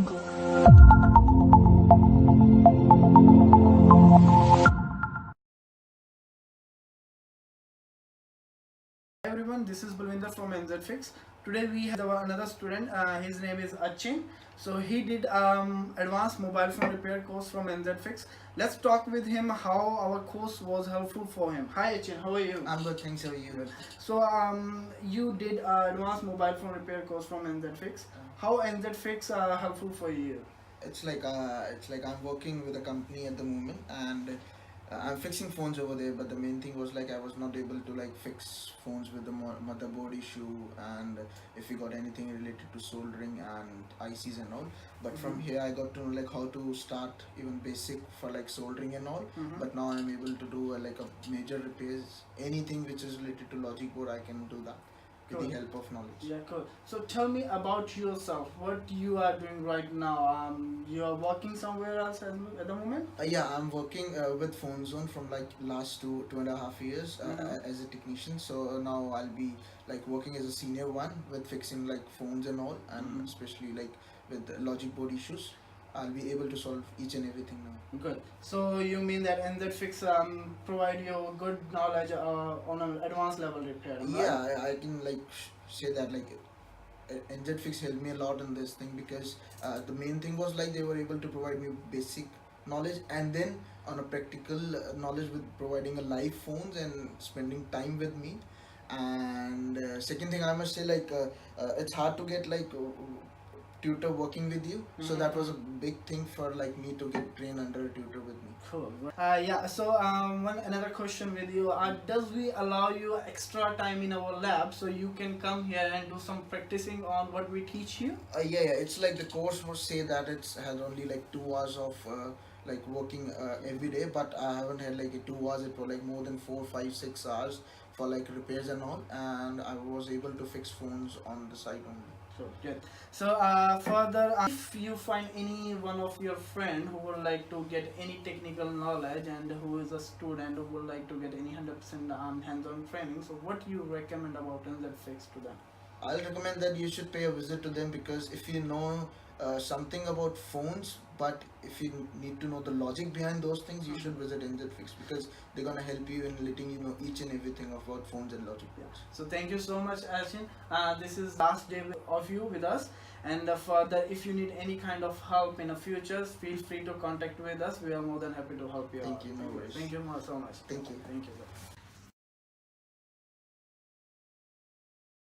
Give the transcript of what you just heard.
Hi everyone, this is Balwinder from NZFix. Today we have another student. His name is Achin. So he did advanced mobile phone repair course from NZFix. Let's talk with him how our course was helpful for him. Hi Achin, how are you? I'm good, thanks. How are you? So you did advanced mobile phone repair course from NZFix. How NZFix helpful for you? It's like I'm working with a company at the moment, and I'm fixing phones over there. But the main thing was like I was not able to like fix phones with the motherboard issue, and if we got anything related to soldering and ICs and all. But from here I got to know like how to start even basic for like soldering and all. But now I'm able to do like a major repairs, anything which is related to logic board. I can do that with the help of knowledge. Yeah, cool. So tell me about yourself. What you are doing right now? You are working somewhere else at the moment? Yeah, I'm working with Phone Zone from like last 2.5 years as a technician. So now I'll be like working as a senior one with fixing like phones and all, and especially like with logic board issues. I'll be able to solve each and everything now. Good. So you mean that NZFix provide you good knowledge on an advanced level repair? Right? Yeah, I can like say that like NZFix helped me a lot in this thing because the main thing was like they were able to provide me basic knowledge, and then on a practical knowledge with providing a live phones and spending time with me. And second thing I must say like it's hard to get like tutor working with you, so that was a big thing for like me to get trained under a tutor with me. Cool. Yeah. So another question with you. Does we allow you extra time in our lab so you can come here and do some practicing on what we teach you? Yeah, it's like the course would say that it's has only like 2 hours of like working every day, but I haven't had like 2 hours. It was like more than 4, 5, 6 hours for like repairs and all, and I was able to fix phones on the site only. So good. So further, if you find any one of your friend who would like to get any technical knowledge and who is a student who would like to get any 100% hands-on training, so what you recommend about NZFix to them? I'll recommend that you should pay a visit to them, because if you know something about phones, but if you need to know the logic behind those things, you should visit NZFix, because they're gonna help you in letting you know each and everything about phones and logic boards. So thank you so much, Achin. This is last day of you with us, and further, if you need any kind of help in the future, feel free to contact with us. We are more than happy to help you. Thank you. No worries. Thank you so much. Thank you. Thank you.